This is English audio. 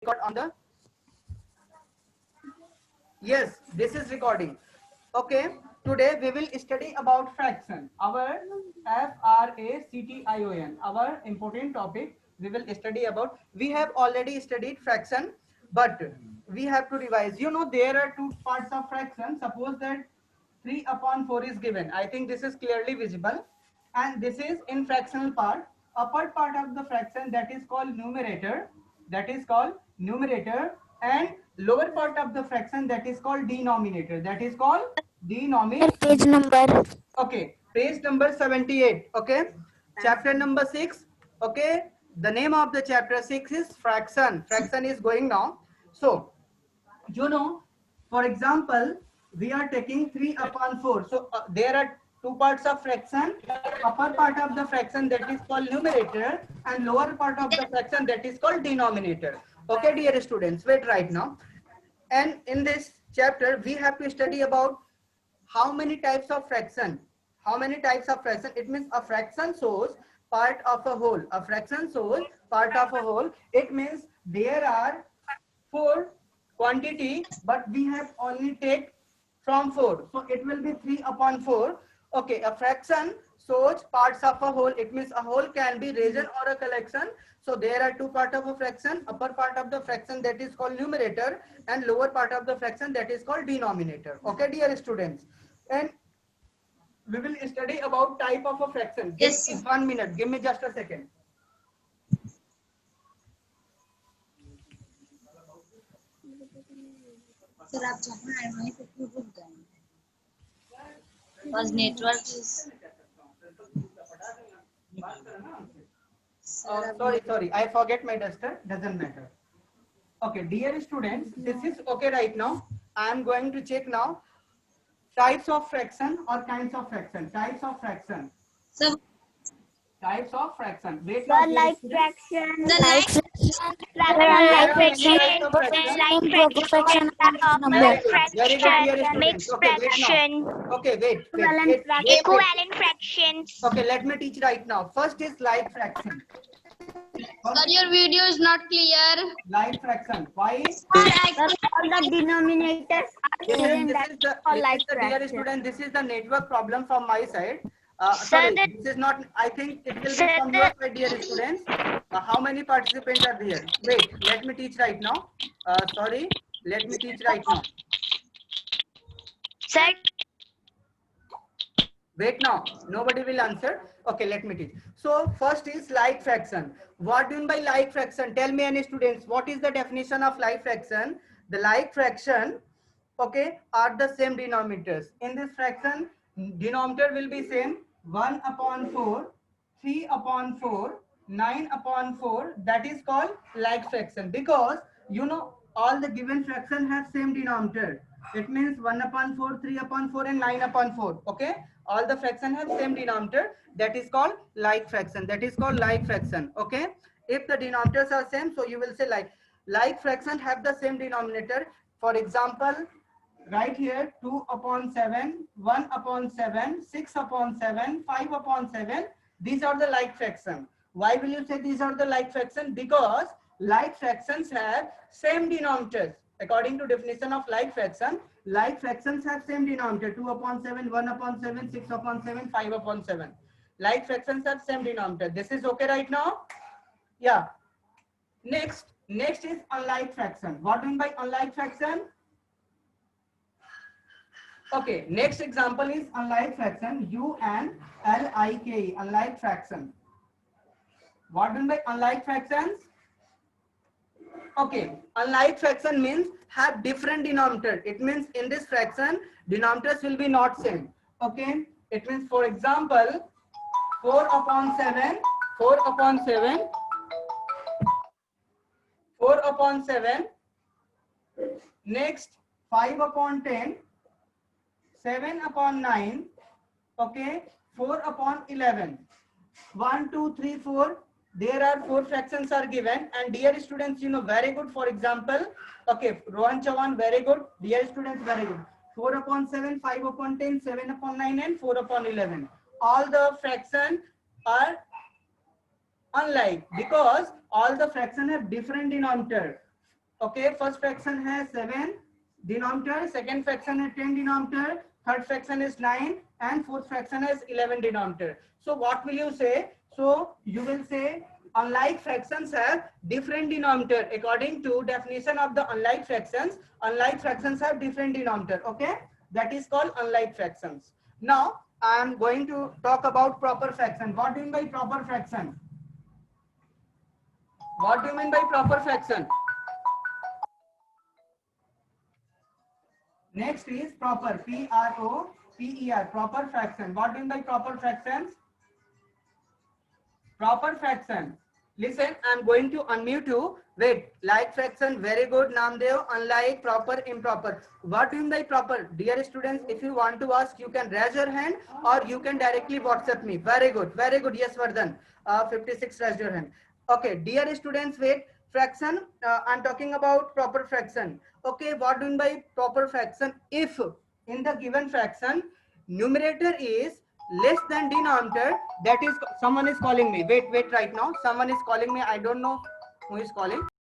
record on the, yes, this is recording. Okay, today we will study about fraction. Our fraction, our important topic we will study about. We have already studied fraction, but we have to revise. You know, there are two parts of fraction. Suppose that 3 upon 4 is given. I think this is clearly visible, and this is in fractional part. Upper part of the fraction, that is called numerator, and lower part of the fraction, that is called denominator, Page number. Okay, page number 78. Okay, chapter number 6. Okay, the name of the chapter 6 is fraction is going now. So you know, for example, we are taking 3 upon 4. So there are two parts of fraction. Upper part of the fraction, that is called numerator, and lower part of the fraction, that is called denominator. Okay, dear students, wait right now. And in this chapter we have to study about how many types of fraction. It means a fraction shows part of a whole. It means there are 4 quantity, but we have only take from 4, so it will be 3 upon 4. Okay, a fraction shows parts of a whole. It means a whole can be region or a collection. So there are two part of a fraction. Upper part of the fraction, that is called numerator, and lower part of the fraction, that is called denominator. Okay, dear students, and we will study about type of a fraction. Yes, Just 1 minute, give me just a second. Sir आप जहाँ आए वहीं पे क्यों रुक गए? बस network Sorry, I forget my duster. Doesn't matter. Okay, dear students, this is okay right now. I am going to check now types of fraction or kinds of fraction. Types of fraction. सब Wait, The now, like dear fraction, The like like- fraction, students. Very good, dear students. Okay, wait now. Okay, wait. equivalent fractions. Okay, let me teach right now. First is like fraction. Sir, your video is not clear. Like fraction. Why? All the denominators are same. That's all like Dear fraction. student, this is the network problem from my side. Sir, Sorry, this is not. I think it will be from your side, dear students. How many participants are there? Wait, let me teach right now. Sorry, let me teach right now. Sir, Wait now, nobody will answer. Okay, let me teach. So first is like fraction. What do you mean by like fraction? Tell me, any students, what is the definition of like fraction? The like fraction, okay, are the same denominators. In this fraction, denominator will be same. 1 upon 4, 3 upon 4, 9 upon 4. That is called like fraction, because you know all the given fraction have same denominator. It means 1 upon 4, 3 upon 4, and 9 upon 4. Okay, all the fraction have same denominator. That is called like fraction. Okay, if the denominators are same, so you will say like fraction have the same denominator. For example, right here, 2 upon 7, 1 upon 7, 6 upon 7, 5 upon 7. These are the like fraction. Why will you say these are the like fraction? Because like fractions have same denominators. According to definition of like fractions have same denominator. 2 upon 7, 1 upon 7, 6 upon 7, 5 upon 7. Like fractions have same denominator. This is okay right now? Yeah. Next is unlike fraction. What do you mean by unlike fraction? Okay, next example is unlike fraction. UNLIKE, unlike fraction. What do you mean by unlike fractions? Okay, unlike fraction means have different denominator. It means in this fraction, denominators will be not same. Okay, it means, for example, 4 upon 7, 4 upon 7, 4 upon 7. Next, 5 upon 10, 7 upon 9, okay, 4 upon 11. 1, 2, 3, 4. There are 4 fractions are given, and dear students, you know, very good. For example, okay, Rohan Chavan, very good. Dear students, very good. 4 upon 7, 5 upon 10, 7 upon 9, and 4 upon 11. All the fractions are unlike, because all the fractions have different denominator. Okay, first fraction has 7 denominator, second fraction has 10 denominator, third fraction is 9, and fourth fraction is 11 denominator. So what will you say? So you will say unlike fractions have different denominator. According to definition of the unlike fractions have different denominator. Okay, that is called unlike fractions. Now I am going to talk about proper fraction. What do you mean by proper fraction? What do you mean by proper fraction? Next is proper, P-R-O-P-E-R, proper fraction. What do you mean by proper fractions? Proper fraction. Listen, I'm going to unmute you. Wait, like fraction, very good, Namdev. Unlike, proper, improper. What do you mean by proper? Dear students, if you want to ask, you can raise your hand or you can directly WhatsApp me. Very good, very good. Yes, Vardhan. 56 raised your hand. Okay, dear students, wait. Fraction, I'm talking about proper fraction. Okay, what do you mean by proper fraction? If in the given fraction, numerator is less than denominator, that is, someone is calling me. Wait right now, someone is calling me. I don't know who is calling.